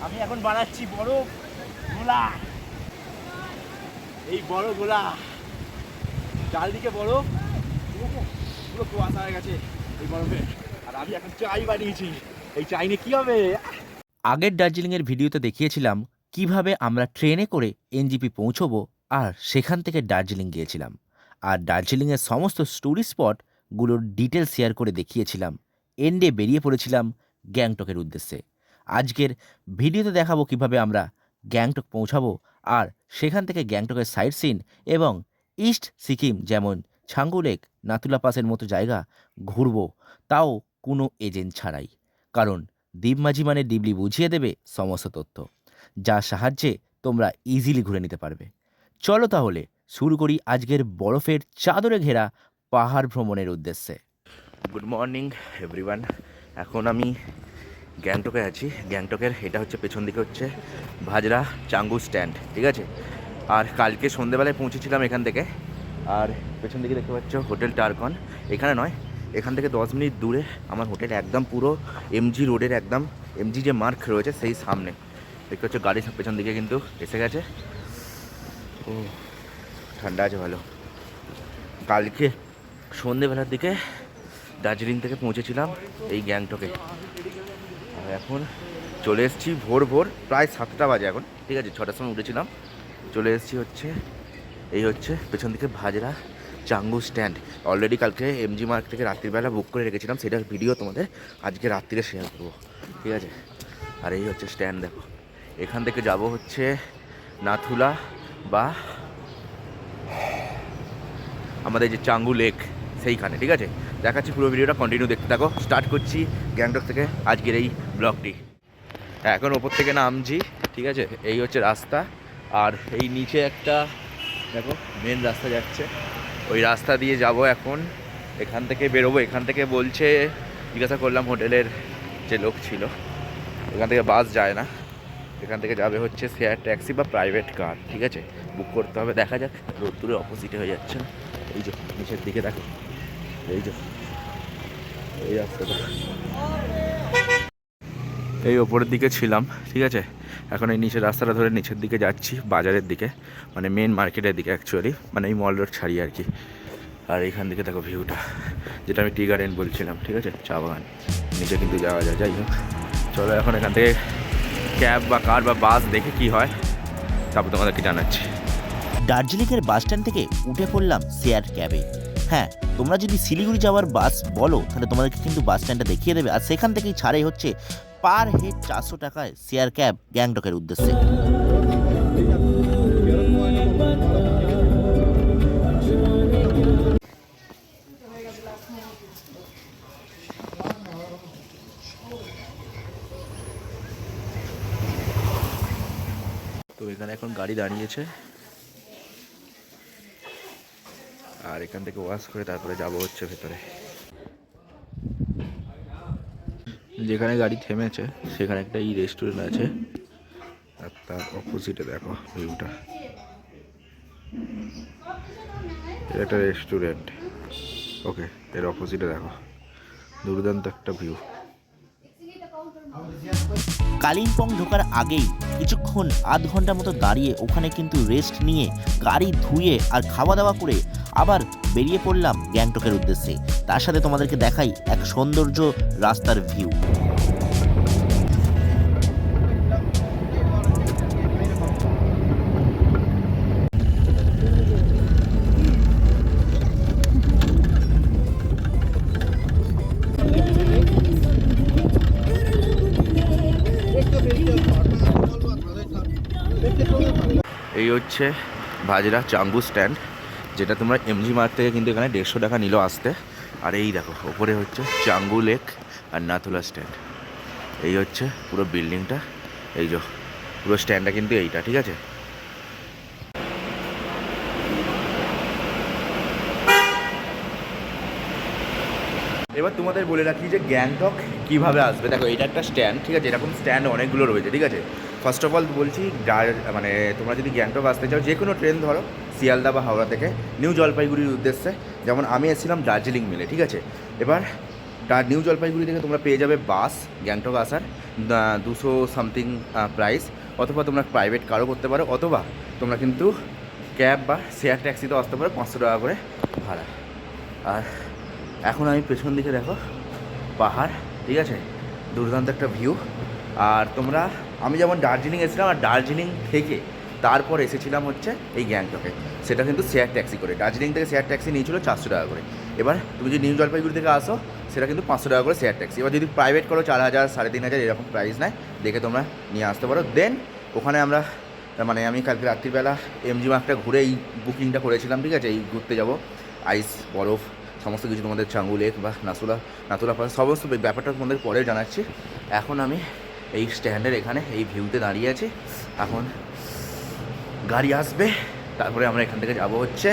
আমি এখন বানাচ্ছি বড় গোলা। এই বড় গোলা চারদিকে বরফ, পুরো কুয়াশা হয়ে গেছে এই বরফে। আর আমি এখন চাই বানিয়েছি। এই চাই নিয়ে কি হবে? আগের দার্জিলিংয়ের ভিডিওতে দেখিয়েছিলাম কিভাবে আমরা ট্রেনে করে এনজিপি পৌঁছবো, আর সেখান থেকে দার্জিলিং গিয়েছিলাম। আর দার্জিলিংয়ের সমস্ত টুরিস্ট স্পটগুলোর ডিটেলস শেয়ার করে দেখিয়েছিলাম। এন্ডে বেরিয়ে পড়েছিলাম গ্যাংটকের উদ্দেশ্যে। আজকের ভিডিওতে দেখাবো কিভাবে আমরা গ্যাংটক পৌঁছাবো, আর সেখান থেকে গ্যাংটকের সাইট সিন এবং ইস্ট সিকিম যেমন ছাঙ্গু লেক, নাথুলা পাসের মতো জায়গা ঘুরবো, তাও কোনো এজেন্ট ছাড়াই। কারণ দীপ মাঝি মানে ডিবলি বুঝিয়ে দেবে সমস্ত তথ্য, যার সাহায্যে তোমরা ইজিলি ঘুরে নিতে পারবে। চলো তাহলে শুরু করি আজকের বরফের চাদরে ঘেরা পাহাড় ভ্রমণের উদ্দেশ্যে। Good morning everyone. এখন আমি গ্যাংটকে আছি। গ্যাংটকের এটা হচ্ছে পেছন দিকে হচ্ছে ভাজরা চাঙ্গু স্ট্যান্ড, ঠিক আছে। আর কালকে সন্ধেবেলায় পৌঁছেছিলাম এখান থেকে। আর পেছন দিকে দেখতে পাচ্ছ হোটেল টারকন। এখানে নয়, এখান থেকে 10 মিনিট দূরে আমার হোটেল, একদম পুরো এমজি রোডের একদম এমজি যে মার্ক রয়েছে সেই সামনে। দেখতে হচ্ছে গাড়ি পেছন দিকে কিন্তু এসে গেছে। ও ঠান্ডা আছে ভালো। কালকে সন্ধেবেলার দিকে দার্জিলিং থেকে পৌঁছেছিলাম এই গ্যাংটকে। আর এখন চলে এসেছি ভোর প্রায় 7টা বাজে এখন, ঠিক আছে। 6টার সময় উঠেছিলাম, চলে এসেছি হচ্ছে এই হচ্ছে পেছন দিকে ভাজরা চাঙ্গু স্ট্যান্ড। অলরেডি কালকে এমজি মার্ক থেকে রাত্রিবেলা বুক করে রেখেছিলাম, সেটার ভিডিও তোমাদের আজকে রাত্রিরে শেয়ার করবো, ঠিক আছে। আর এই হচ্ছে স্ট্যান্ড, দেখো। এখান থেকে যাব হচ্ছে নাথুলা বা আমাদের যে চাঙ্গু লেক সেইখানে, ঠিক আছে। দেখাচ্ছি পুরো ভিডিওটা, কন্টিনিউ দেখতে থাকো। স্টার্ট করছি গ্যাংটক থেকে আজকের এই ব্লগটি। এখন ওপর থেকে নামছি, ঠিক আছে। এই হচ্ছে রাস্তা, আর এই নিচে একটা দেখো মেন রাস্তা যাচ্ছে, ওই রাস্তা দিয়ে যাব এখন। এখান থেকে বেরোবো। এখান থেকে বলছে, জিজ্ঞাসা করলাম হোটেলের যে লোক ছিল, এখান থেকে বাস যায় না, এখান থেকে যাবে হচ্ছে শেয়ার ট্যাক্সি বা প্রাইভেট কার, ঠিক আছে। বুক করতে হবে। দেখা যাক, রোদ্দুরের অপোজিটে হয়ে যাচ্ছে না। এই যে নিচের দিকে দেখো, এই যে এই রাস্তাটা, এই ওপরের দিকে ছিলাম, ঠিক আছে। এখন এই নিচের রাস্তাটা ধরে নিচের দিকে যাচ্ছি, বাজারের দিকে, মানে মেন মার্কেটের দিকে অ্যাকচুয়ালি, মানে এই মল রোড ছাড়িয়ে আর কি। আর এইখান থেকে দেখো ভিউটা, যেটা আমি টি গার্ডেন বলছিলাম, ঠিক আছে, চা বাগান। নিচে কিন্তু যাওয়া যায়। যাই হোক, চলো এখন এখান থেকে ক্যাব বা কার বা বাস দেখে কি হয় তারপর তোমাদেরকে জানাচ্ছি। দার্জিলিংয়ের বাস স্ট্যান্ড থেকে উঠে পড়লাম শেয়ার ক্যাবে। হ্যাঁ, তোমরা যদি শিলিগুড়ি যাওয়ার বাস বলো, তাহলে তোমাদেরকে কিন্তু বাস স্ট্যান্ডটা দেখিয়ে দেবে। আর সেখান থেকেই ছাড়ে হচ্ছে পার হেড 400 টাকায় শেয়ার ক্যাব গ্যাংটকের উদ্দেশ্যে। তো এখানে এখন গাড়ি দাঁড়িয়েছে, আর এখান থেকে ওয়াশ করে তারপরে যাব হচ্ছে ভেতরে। যেখানে গাড়ি থেমেছে সেখানে একটা রেস্টুরেন্ট আছে, আর তার অপোজিটে দেখো ভিউটা, এটা একটা রেস্টুরেন্ট। ওকে, এর অপোজিটে দেখো দুর্দান্ত একটা ভিউ। কালিম্পং ঢোকার আগেই কিছুক্ষণ আধ ঘন্টা মতো দাঁড়িয়ে ওখানে কিন্তু রেস্ট নিয়ে গাড়ি ধুয়ে আর খাওয়া দাওয়া করে আবার বেরিয়ে পড়লাম গ্যাংটকের উদ্দেশ্যে। তার সাথে তোমাদেরকে দেখাই এক সৌন্দর্য রাস্তার ভিউ। এই হচ্ছে ভাজরা চাঙ্গু স্ট্যান্ড, যেটা তোমরা এমজি মার্ক থেকে কিন্তু এখানে 150 টাকা নিল আসতে। আর এই দেখো ওপরে হচ্ছে চাঙ্গু লেক আর নাথুলা স্ট্যান্ড। এই হচ্ছে পুরো বিল্ডিংটা, এই যে পুরো স্ট্যান্ডটা কিন্তু এইটা, ঠিক আছে। এবার তোমাদের বলে রাখি যে গ্যাংটক কীভাবে আসবে। দেখো এটা একটা স্ট্যান্ড, ঠিক আছে। এরকম স্ট্যান্ড অনেকগুলো রয়েছে, ঠিক আছে। ফার্স্ট অফ অল বলছি, মানে তোমরা যদি গ্যাংটক আসতে চাও, যে কোনো ট্রেন ধরো শিয়ালদা বা হাওড়া থেকে নিউ জলপাইগুড়ির উদ্দেশ্যে। যেমন আমি এসেছিলাম দার্জিলিং মেলে, ঠিক আছে। এবার নিউ জলপাইগুড়ি থেকে তোমরা পেয়ে যাবে বাস গ্যাংটক আসার 200 সামথিং প্রাইস, অথবা তোমরা প্রাইভেট কারও করতে পারো, অথবা তোমরা কিন্তু ক্যাব বা শেয়ার ট্যাক্সিতেও আসতে পারো, 500 টাকা করে ভাড়া। আর এখন আমি পেছন দিকে দেখো পাহাড়, ঠিক আছে, দুর্দান্ত একটা ভিউ। আর তোমরা, আমি যেমন দার্জিলিং এসেছিলাম, আর দার্জিলিং থেকে তারপর এসেছিলাম হচ্ছে এই গ্যাংটকে, সেটা কিন্তু শেয়ার ট্যাক্সি করে। দার্জিলিং থেকে শেয়ার ট্যাক্সি নিয়েছিল 400 টাকা করে। এবার তুমি যদি নিউ জলপাইগুড়ি থেকে আসো, সেটা কিন্তু 500 টাকা করে শেয়ার ট্যাক্সি। এবার যদি প্রাইভেট করো 4000 3500 এরকম প্রাইস নেয়, দেখে তোমরা নিয়ে আসতে পারো। দেন ওখানে আমরা, মানে আমি কালকে রাত্রিবেলা এমজি মার্কটা ঘুরে এই বুকিংটা করেছিলাম, ঠিক আছে, এই ঘুরতে যাব, আইস বরফ সমস্ত কিছু তোমাদের চাঙ্গু লেক বা নাতুলা পাস সমস্ত ব্যাপারটা তোমাদের পরে জানাচ্ছি। এখন আমি এই স্ট্যান্ডের এখানে এই ভিউতে দাঁড়িয়ে আছি। এখন গাড়ি আসবে, তারপরে আমরা এখান থেকে যাব হচ্ছে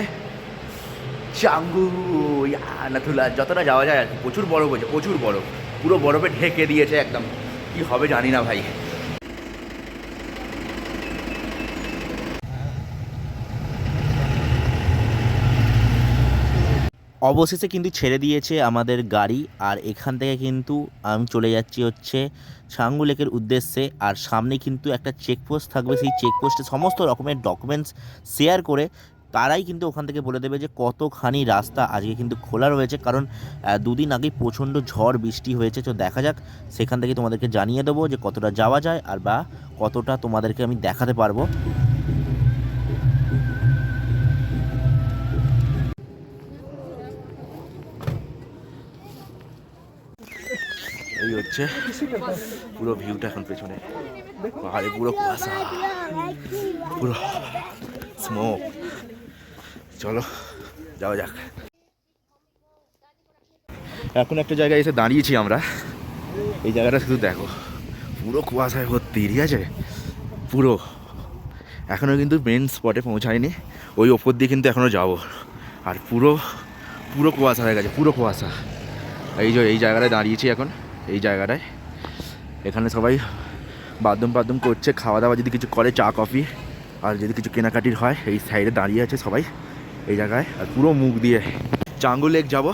চাঙ্গু নাথুলা, যতটা যাওয়া যায় আর কি। প্রচুর বরফ হয়েছে, প্রচুর বরফ, পুরো বরফে ঢেকে দিয়েছে একদম। কি হবে জানি না ভাই। অবশেষে কিন্তু ছেড়ে দিয়েছে আমাদের গাড়ি, আর এখান থেকে কিন্তু আমি চলে যাচ্ছি হচ্ছে ছাঙ্গু লেকের উদ্দেশ্যে। আর সামনে কিন্তু একটা চেকপোস্ট থাকবে, সেই চেকপোস্টে সমস্ত রকমের ডকুমেন্টস শেয়ার করে তারাই কিন্তু ওখান থেকে বলে দেবে যে কতখানি রাস্তা আজকে কিন্তু খোলা রয়েছে, কারণ দুদিন আগেই প্রচণ্ড ঝড় বৃষ্টি হয়েছে। তো দেখা যাক, সেখান থেকে তোমাদেরকে জানিয়ে দেবো যে কতটা যাওয়া যায় আর বা কতটা তোমাদেরকে আমি দেখাতে পারবো। এই হচ্ছে পুরো ভিউটা এখন পেছনে, পাহাড়ে পুরো কুয়াশা, পুরো স্মোক। চলো যাওয়া যাক। এখন একটা জায়গায় এসে দাঁড়িয়েছি আমরা, এই জায়গাটা শুধু দেখো, পুরো কুয়াশায় ভর্তি, ঠিক আছে, পুরো। এখনও কিন্তু মেন স্পটে পৌঁছায়নি, ওই ওপর দিয়ে কিন্তু এখনও যাবো। আর পুরো পুরো কুয়াশা হয়ে গেছে, পুরো কুয়াশা। এই জায়গাটায় দাঁড়িয়েছি এখন, এই জায়গাটায়। এখানে সবাই বাথরুম করছে, খাওয়া দাওয়া যদি কিছু করে, চা কফি, আর যদি কিছু কেনাকাটির হয়, এই সাইডে দাঁড়িয়ে আছে সবাই এই জায়গায়। আর পুরো মুখ দিয়ে চাঙ্গু লেক যাব।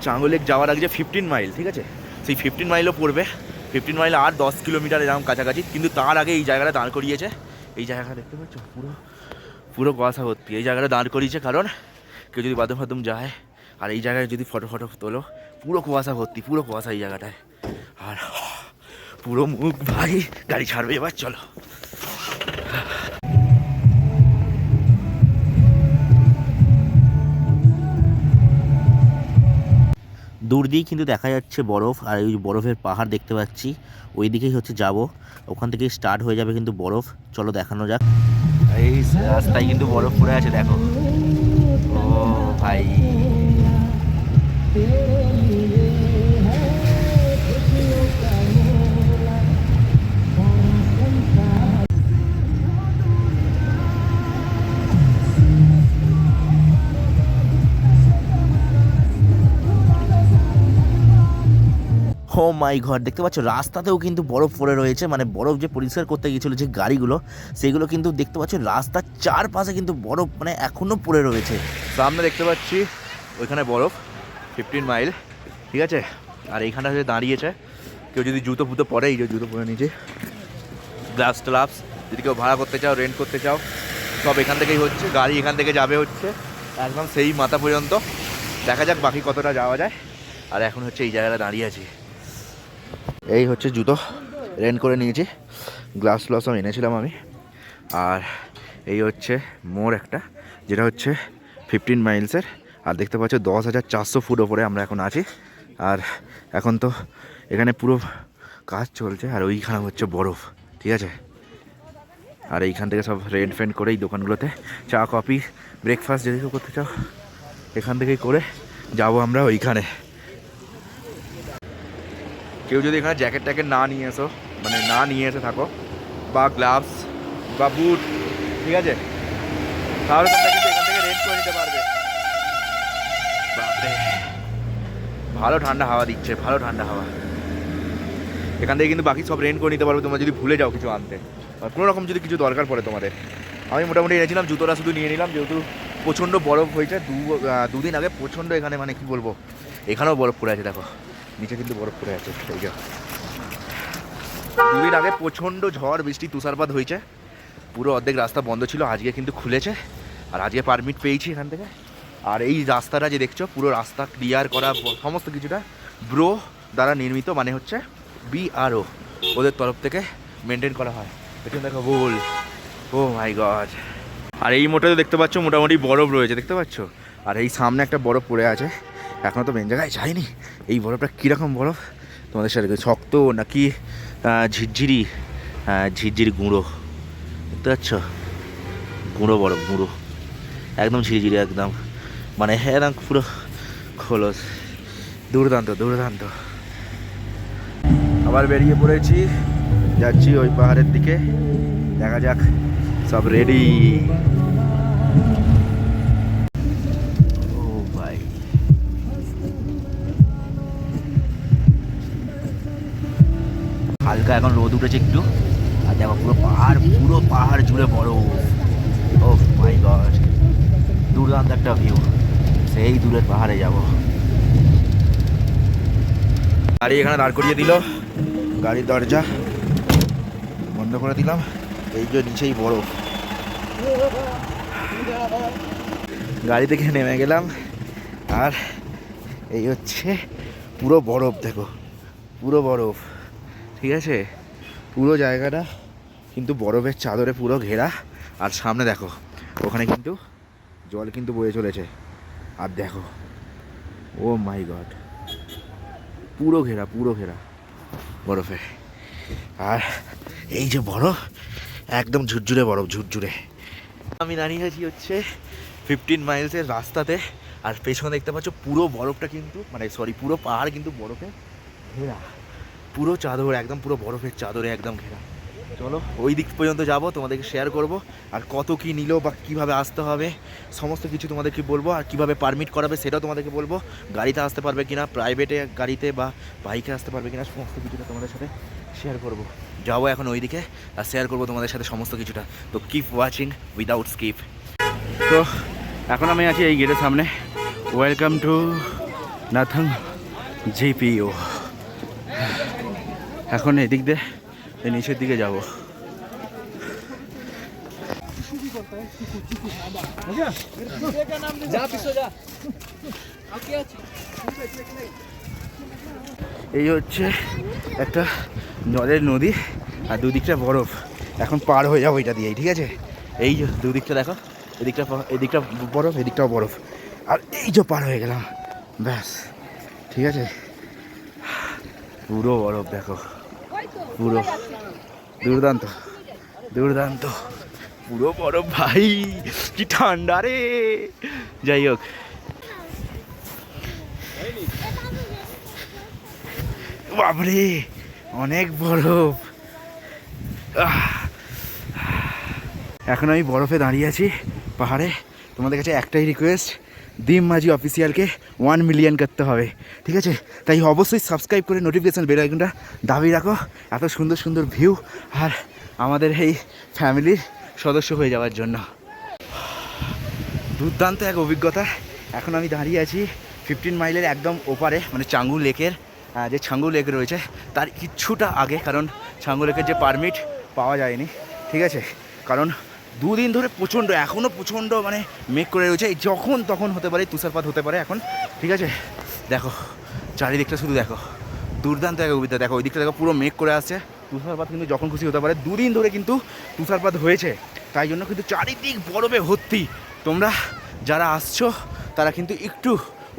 চাঙ্গু লেক যাওয়ার আগে যে 15 মাইল, ঠিক আছে, সেই 15 মাইলও পড়বে। 15 মাইল আর 10 কিলোমিটার এরকম কাছাকাছি, কিন্তু তার আগে এই জায়গাটা দাঁড় করিয়েছে। এই জায়গাটা দেখতে পাচ্ছ, পুরো কুয়াশা ভর্তি। এই জায়গাটা দাঁড় করিয়েছে কারণ কেউ যদি বাথরুম যায়, আর এই জায়গায় যদি ফটো তোলো, পুরো কুয়াশা ভর্তি, পুরো কুয়াশা এই জায়গাটায়। আর পুরো মুখ ভাই, গাড়ি ছাড়বে এবার, চলো। দূর দিয়েই কিন্তু দেখা যাচ্ছে বরফ, আর ওই বরফের পাহাড় দেখতে পাচ্ছি, ওই দিকেই হচ্ছে যাব। ওখান থেকেই স্টার্ট হয়ে যাবে কিন্তু বরফ। চলো দেখানো যাক। এই রাস্তায় কিন্তু বরফ পড়ে আছে, দেখো। ও ভাই, ও মাই গড, দেখতে পাচ্ছ রাস্তাতেও কিন্তু বরফ পড়ে রয়েছে। মানে বরফ যে পরিষ্কার করতে গিয়েছিল যে গাড়িগুলো, সেগুলো কিন্তু দেখতে পাচ্ছ রাস্তার চারপাশে কিন্তু বরফ মানে এখনও পড়ে রয়েছে। সামনে দেখতে পাচ্ছি ওইখানে বরফ, 15 মাইল, ঠিক আছে। আর এইখানটা হচ্ছে দাঁড়িয়েছে, কেউ যদি জুতো ফুতো পরে, এই যে জুতো পরে নিচে, গ্লাভস যদি কেউ ভাড়া করতে চাও, রেন্ট করতে চাও, সব এখান থেকেই হচ্ছে। গাড়ি এখান থেকে যাবে হচ্ছে একদম সেই মাথা পর্যন্ত। দেখা যাক বাকি কতটা যাওয়া যায়। আর এখন হচ্ছে এই জায়গাটা দাঁড়িয়ে আছি। এই হচ্ছে জুতো রেন্ট করে নিয়েছি, গ্লাভস সব এনেছিলাম আমি। আর এই হচ্ছে মোড় একটা, যেটা হচ্ছে 15 মাইলসের। আর দেখতে পাচ্ছ 10,400 ফুট ওপরে আমরা এখন আছি। আর এখন তো এখানে পুরো কাজ চলছে, আর ওইখানে হচ্ছে বরফ, ঠিক আছে। আর এইখান থেকে সব রেন্ট করে এই দোকানগুলোতে চা কফি ব্রেকফাস্ট যদি কেউ করতে চাও, এখান থেকেই করে যাব আমরা ওইখানে। কেউ যদি এখানে জ্যাকেট ট্যাকেট না নিয়ে এসে থাকো, বা গ্লাভস বা বুট, ঠিক আছে, তাহলে তোমরা কিন্তু এখান থেকে রেন্ট করে নিতে পারবে। বাপরে, ভালো ঠান্ডা হাওয়া দিচ্ছে, ভালো ঠান্ডা হাওয়া। এখান থেকে কিন্তু বাকি সব রেন্ট করে নিতে পারবে তোমরা যদি ভুলে যাও কিছু আনতে, আর কোনো রকম যদি কিছু দরকার পড়ে তোমাদের। আমি মোটামুটি এনেছিলাম, জুতোটা শুধু নিয়ে নিলাম, যেহেতু প্রচণ্ড বরফ হয়েছে দুদিন আগে। প্রচণ্ড এখানে, মানে কি বলবো, এখানেও বরফ পড়ে আছে, দেখো নিচে কিন্তু বরফ পড়ে আছে। এই যে দুদিন আগে প্রচণ্ড ঝড় বৃষ্টি তুষারপাত হয়েছে, পুরো অর্ধেক রাস্তা বন্ধ ছিল, আজকে কিন্তু খুলেছে। আর আজকে পারমিট পেয়েছি এখান থেকে। আর এই রাস্তাটা যে দেখছো, পুরো রাস্তা ক্লিয়ার করা সমস্ত কিছুটা ব্রো দ্বারা নির্মিত, মানে হচ্ছে BRO, ওদের তরফ থেকে মেনটেন করা হয়। পেছনে দেখো বল, ও মাই গড। আর এই মোটাতে দেখতে পাচ্ছ মোটামুটি বরফ রয়েছে, দেখতে পাচ্ছ। আর এই সামনে একটা বরফ পড়ে আছে, এখনও তো মেন জায়গায় যায়নি। এই বরফটা কীরকম বরফ তোমাদের সাথে, শক্ত নাকি ঝিরঝিরি? ঝিরঝিরি গুঁড়ো, দেখতে পাচ্ছ, গুঁড়ো বরফ, গুঁড়ো একদম ঝিরিঝিরি, একদম মানে একদম পুরো খোলস। দুর্দান্ত দুর্দান্ত। আবার বেরিয়ে পড়েছি, যাচ্ছি ওই পাহাড়ের দিকে, দেখা যাক। সব রেডি। ও ভাই, হালকা এখন রোদ উঠেছে একটু, আর দেখো পুরো পাহাড় জুড়ে বরফ। ও মাই গড, দুর্দান্ত একটা ভিউ। সেই দূরের পাহাড়ে যাব। গাড়ি এখানে দাঁড় করিয়ে দিল, গাড়ির দরজা বন্ধ করে দিলাম। এই যে নিচেই বরফ, গাড়ি থেকে নেমে গেলাম। আর এই হচ্ছে পুরো বরফ, দেখো পুরো বরফ, ঠিক আছে। পুরো জায়গাটা কিন্তু বরফের চাদরে পুরো ঘেরা। আর সামনে দেখো, ওখানে কিন্তু জল কিন্তু বয়ে চলেছে। আর দেখো, ও মাই গড, পুরো ঘেরা, পুরো ঘেরা বরফে। আর এই যে বরফ, একদম ঝুরঝুরে বরফ, ঝুরঝুরে। আমি দাঁড়িয়ে আছি হচ্ছে 15 মাইলসের রাস্তাতে। আর পেছনে দেখতে পাচ্ছ পুরো বরফটা কিন্তু, মানে সরি, পুরো পাহাড় কিন্তু বরফে ঘেরা, পুরো চাদর, একদম পুরো বরফের চাদরে একদম ঘেরা। চলো ওই দিক পর্যন্ত যাব, তোমাদেরকে শেয়ার করব। আর কত কি নিল বা কীভাবে আসতে হবে সমস্ত কিছু তোমাদেরকে বলবো। আর কীভাবে পারমিট করাবে সেটাও তোমাদেরকে বলবো। গাড়িতে আসতে পারবে কিনা, প্রাইভেটে গাড়িতে বা বাইকে আসতে পারবে কিনা, সমস্ত কিছুটা তোমাদের সাথে শেয়ার করব। যাবো এখন ওই দিকে আর শেয়ার করবো তোমাদের সাথে সমস্ত কিছুটা। তো কিপ ওয়াচিং উইদাউট স্কিপ। তো এখন আমি আছি এই গেটের সামনে। ওয়েলকাম টু নাথং GPO। এখন এদিক দিয়ে নিচের দিকে যাব। এই হচ্ছে একটা জলের নদী, আর দুদিকটা বরফ। এখন পার হয়ে যাবো এটা দিয়েই, ঠিক আছে। এই যে দুদিকটা দেখো, এদিকটা বরফ, এদিকটাও বরফ। আর এই যে পার হয়ে গেলাম, ব্যাস, ঠিক আছে। পুরো বরফ দেখো, পুরো দুর্দান্ত দুর্দান্ত, পুরো বরফ ভাই, কি ঠান্ডা রে। যাই হোক, বাপরে অনেক বরফ। এখন আমি বরফে দাঁড়িয়ে আছি পাহাড়ে। তোমাদের কাছে একটাই রিকোয়েস্ট, ডিম মাঝি অফিসিয়ালকে 1 মিলিয়ন করতে হবে, ঠিক আছে। তাই অবশ্যই সাবস্ক্রাইব করে নোটিফিকেশান বেল আইকনটা দাবি রাখো, এত সুন্দর সুন্দর ভিউ আর আমাদের এই ফ্যামিলির সদস্য হয়ে যাওয়ার জন্য। দুর্দান্ত এক অভিজ্ঞতা। এখন আমি দাঁড়িয়ে আছি 15 মাইলের একদম ওপারে, মানে চাঙ্গু লেকের, যে ছাঙ্গু লেক রয়েছে তার কিছুটা আগে। কারণ ছাঙ্গু লেকের যে পারমিট পাওয়া যায়নি, ঠিক আছে। কারণ দুদিন ধরে প্রচণ্ড, এখনও প্রচণ্ড মানে মেঘ করে রয়েছে, যখন তখন হতে পারে তুষারপাত হতে পারে এখন, ঠিক আছে। দেখো চারিদিকটা শুধু দেখো, দুর্দান্ত এক অভিজ্ঞতা। দেখো ওই দিকটা দেখো, পুরো মেঘ করে আসছে, তুষারপাত কিন্তু যখন খুশি হতে পারে। দুদিন ধরে কিন্তু তুষারপাত হয়েছে, তাই জন্য কিন্তু চারিদিক বরফে ভর্তি। তোমরা যারা আসছো তারা কিন্তু একটু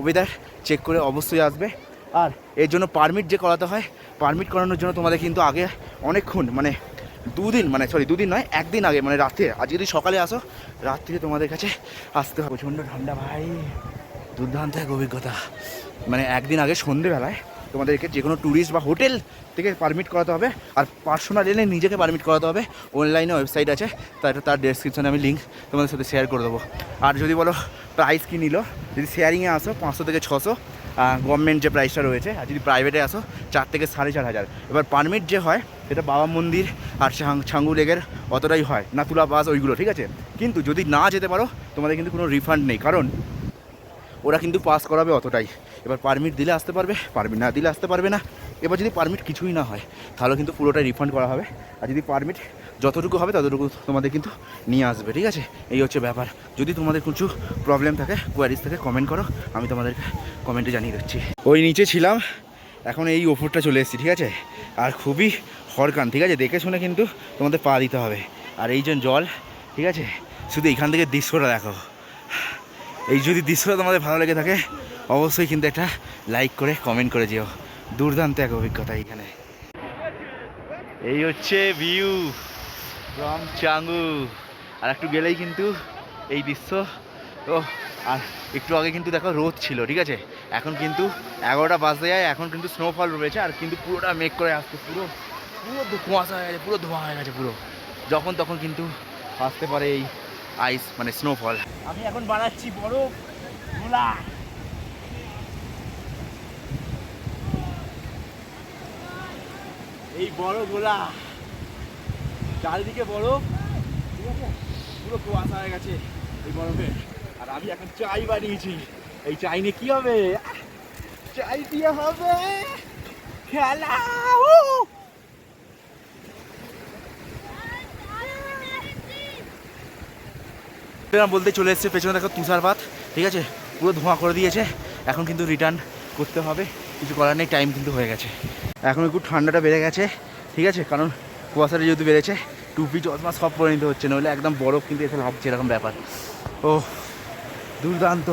ওয়েদার চেক করে অবশ্যই আসবে। আর এর জন্য পারমিট যে করাতে হয়, পারমিট করানোর জন্য তোমাদের কিন্তু আগে অনেকক্ষণ, মানে দুদিন নয়, একদিন আগে, মানে রাতে, আজ যদি সকালে আসো রাত্রিরে তোমাদের কাছে আসতে হবে। প্রচণ্ড ঠান্ডা ভাই, দুর্দান্ত এক অভিজ্ঞতা। মানে একদিন আগে সন্ধেবেলায় তোমাদেরকে যে কোনো ট্যুরিস্ট বা হোটেল থেকে পারমিট করাতে হবে। আর পার্সোনাল এলে নিজেকে পারমিট করাতে হবে। অনলাইনে ওয়েবসাইট আছে, তার ডেসক্রিপশনে আমি লিঙ্ক তোমাদের সাথে শেয়ার করে দেবো। আর যদি বলো প্রাইস কী নিল, যদি শেয়ারিংয়ে আসো 500 থেকে 600 গভর্নমেন্ট যে প্রাইসটা রয়েছে, আর যদি প্রাইভেটে আসো 4 থেকে 4,500। এবার পারমিট যে হয় সেটা বাবা মন্দির আর ছাঙ্গু লেকের অতটাই হয়, নাতুলা পাস ওইগুলো, ঠিক আছে। কিন্তু যদি না যেতে পারো তোমাদের কিন্তু কোনো রিফান্ড নেই। কারণ ওরা কিন্তু পাস করাবে অতটাই। এবার পারমিট দিলে আসতে পারবে, পারমিট না দিলে আসতে পারবে না। এবার যদি পারমিট কিছুই না হয় তাহলে কিন্তু পুরোটাই রিফান্ড করা হবে, আর যদি পারমিট যতটুকু হবে ততটুকু তোমাদের কিন্তু নিয়ে আসবে, ঠিক আছে? এই হচ্ছে ব্যাপার। যদি তোমাদের কিছু প্রবলেম থাকে, কোয়ারিজ থাকে, কমেন্ট করো, আমি তোমাদেরকে কমেন্টে জানিয়ে দিচ্ছি। ওই নিচে ছিলাম, এখন এই ওপরটা চলে এসেছি, ঠিক আছে? আর খুবই হরকান, ঠিক আছে? দেখে শুনে কিন্তু তোমাদের পা দিতে হবে। আর এই যে জল, ঠিক আছে? শুধু এখান থেকে দৃশ্যটা দেখো। এই যদি দৃশ্যটা তোমাদের ভালো লেগে থাকে অবশ্যই কিন্তু একটা লাইক করে কমেন্ট করে যেও। দুর্দান্ত এক অভিজ্ঞতা এখানে। এই হচ্ছে ভিউ ফ্রম চাঙ্গু। আর একটু গেলেই কিন্তু এই দৃশ্য। ও, আর একটু আগে কিন্তু দেখো রোদ ছিল, ঠিক আছে? এখন কিন্তু 11টা বাজতে যায়, এখন কিন্তু স্নোফল রয়েছে, আর কিন্তু পুরোটা মেঘ করে আসছে, পুরো পুরো কুয়াশা হয়ে গেছে, পুরো ধোঁয়া হয়ে গেছে পুরো। যখন তখন কিন্তু আসতে পারে এই আইস, মানে স্নোফল। আমি এখন বানাচ্ছি বরফ গোলা। এই বড় গোলা, চারিদিকে বরফ, ঠিক আছে? পুরো কুয়াশা হয়ে গেছে এই বরফে। আর আমি এখন চাই বানিয়েছি। এই চাই নিয়ে কি হবে? চাই দিয়ে হবে খেলা। বলতে চলে এসছে, পেছনে দেখো তুষারপাত, ঠিক আছে? পুরো ধোঁয়া করে দিয়েছে। এখন কিন্তু রিটার্ন করতে হবে, কিছু করার নেই, টাইম কিন্তু হয়ে গেছে। এখন একটু ঠান্ডাটা বেড়ে গেছে, ঠিক আছে? কারণ কুয়াশাটা যেহেতু বেড়েছে, টুপি চশমা সব পরে নিতে হচ্ছে, নইলে একদম বরফ কিন্তু এসে লাগছে, এরকম ব্যাপার। ও দুর্দান্ত।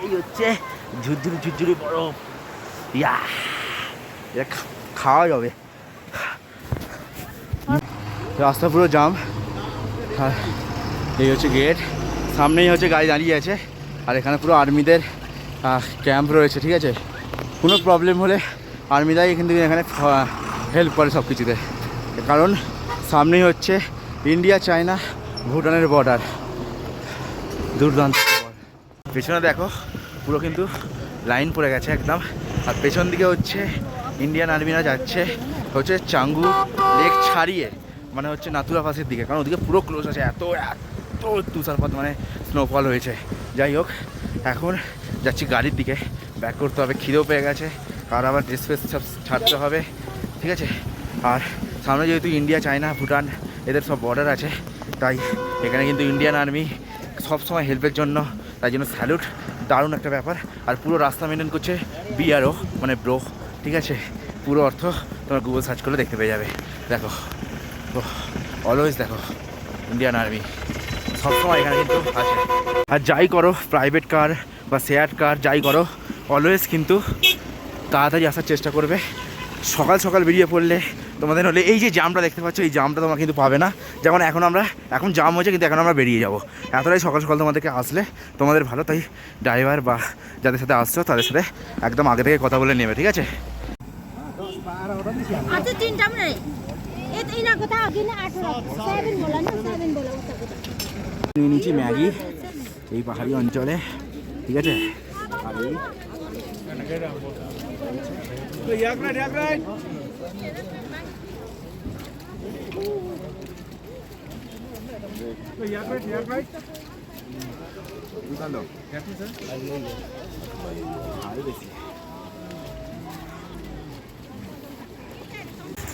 এই হচ্ছে ঝুরঝুরি ঝুরঝুরি বরফ। ইয়া, এটা খাওয়া যাবে। রাস্তা পুরো জাম। আর এই হচ্ছে গেট, সামনেই হচ্ছে গাড়ি দাঁড়িয়ে আছে। আর এখানে পুরো আর্মিদের ক্যাম্প রয়েছে, ঠিক আছে? কোনো প্রবলেম হলে আর্মিরাই কিন্তু এখানে হেল্প করে সব কিছুতে। কারণ সামনেই হচ্ছে ইন্ডিয়া চায়না ভুটানের বর্ডার। দুর্দান্ত। পেছনে দেখো পুরো কিন্তু লাইন পড়ে গেছে একদম। আর পেছন দিকে হচ্ছে ইন্ডিয়ান আর্মিরা যাচ্ছে হচ্ছে চাঙ্গু লেক ছাড়িয়ে, মানে হচ্ছে নাথুলা পাসের দিকে, কারণ ওদিকে পুরো ক্লোজ আছে। এত এত তুষারপাত, মানে স্নোফল হয়েছে। যাই হোক, এখন যাচ্ছি গাড়ির দিকে, ব্যাক করতে হবে, খিদেও পেয়ে গেছে, আর আবার ড্রেস ফ্রেস সব ছাড়তে হবে, ঠিক আছে? আর সামনে যেহেতু ইন্ডিয়া চায়না ভুটান এদের সব বর্ডার আছে, তাই এখানে কিন্তু ইন্ডিয়ান আর্মি সবসময় হেল্পের জন্য, তাই জন্য স্যালুট। দারুণ একটা ব্যাপার। আর পুরো রাস্তা মেনটেন করছে বিআরও, মানে ব্রো, ঠিক আছে? পুরো অর্থ তোমার গুগল সার্চ করলে দেখতে পেয়ে যাবে। দেখো, অলওয়েজ দেখো ইন্ডিয়ান আর্মি সবসময় এখানে কিন্তু আছে। আর যাই করো, প্রাইভেট কার বা শেয়ার কার যাই করো, অলওয়েজ কিন্তু তাড়াতাড়ি আসার চেষ্টা করবে। সকাল সকাল বেরিয়ে পড়লে তোমাদের হলে এই যে জামটা দেখতে পাচ্ছ, এই জামটা তোমরা কিন্তু পাবে না। যেমন এখন জাম হয়েছে, কিন্তু এখন আমরা বেরিয়ে যাবো। এতটাই সকাল সকাল তোমাদেরকে আসলে তোমাদের ভালো। তাই ড্রাইভার বা যাদের সাথে আসছো তাদের সাথে একদম আগে থেকে কথা বলে নেবে, ঠিক আছে? নিয়ে নিচ্ছি ম্যাগি এই পাহাড়ি অঞ্চলে, ঠিক আছে? আর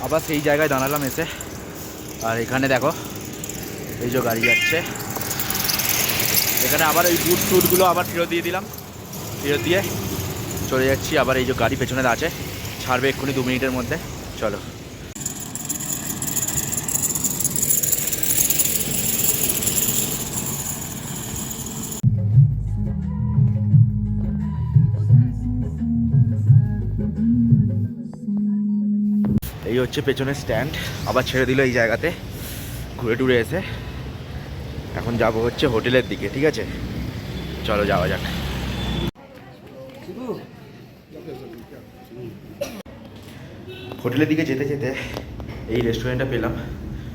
আবার সেই জায়গায় দাঁড়ালাম এসে। আর এখানে দেখো এই যে গাড়ি যাচ্ছে, এখানে আবার এই বুটগুলো আবার ফেরত দিয়ে দিলাম, ফেরত দিয়ে চলে যাচ্ছি। আবার এই যে গাড়ি পেছনে আছে, ছাড়বে এক্ষুনি 2 মিনিটের মধ্যে। চলো। এই হচ্ছে পেছনের স্ট্যান্ড, আবার ছেড়ে দিল এই জায়গাতে ঘুরে টুরে এসে। এখন যাব হচ্ছে হোটেলের দিকে, ঠিক আছে? চলো যাওয়া যাক। হোটেলের দিকে যেতে যেতে এই রেস্টুরেন্টটা পেলাম।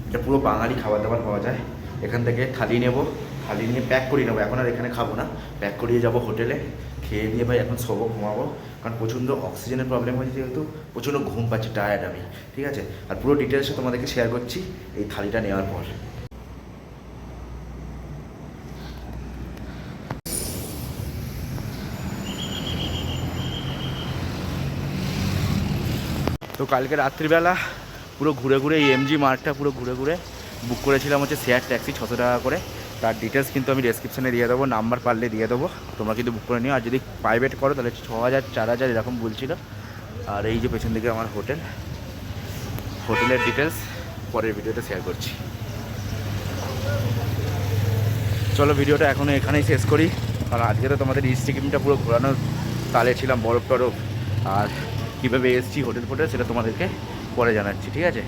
এটা পুরো বাঙালি খাবার দাবার পাওয়া যায়। এখান থেকে থালি নেব, থালি নিয়ে প্যাক করিয়ে নেবো। এখন আর এখানে খাবো না, প্যাক করিয়ে যাব হোটেলে। খেয়ে দিয়ে ভাই এখন শোবো, ঘুমাবো, কারণ প্রচণ্ড অক্সিজেনের প্রবলেম হয়েছে, যেহেতু প্রচণ্ড ঘুম পাচ্ছে, টায়ার্ড আমি, ঠিক আছে? আর পুরো ডিটেলসে তোমাদেরকে শেয়ার করছি এই থালিটা নেওয়ার পর। তো কালকে রাত্রিবেলা পুরো ঘুরে ঘুরে এই এমজি মার্টটা পুরো ঘুরে ঘুরে বুক করেছিলাম হচ্ছে শেয়ার ট্যাক্সি 600 টাকা করে। তার ডিটেলস কিন্তু আমি ডেসক্রিপশানে দিয়ে দেবো, নাম্বার পারলে দিয়ে দেবো, তোমরা কিন্তু বুক করে নিও। আর যদি প্রাইভেট করো তাহলে 6000 4000 এরকম বলছিল। আর এই যে পেছন দিকে আমার হোটেলের ডিটেলস পরের ভিডিওতে শেয়ার করছি। চলো ভিডিওটা এখনও এখানেই শেষ করি, কারণ আজকে তো তোমাদের ইস্ট সিকিমটা পুরো ঘোরানোর তালে ছিলাম, বরফ টরফ আর কীভাবে এসেছি হোটেল সেটা তোমাদেরকে পরে জানাচ্ছি, ঠিক আছে?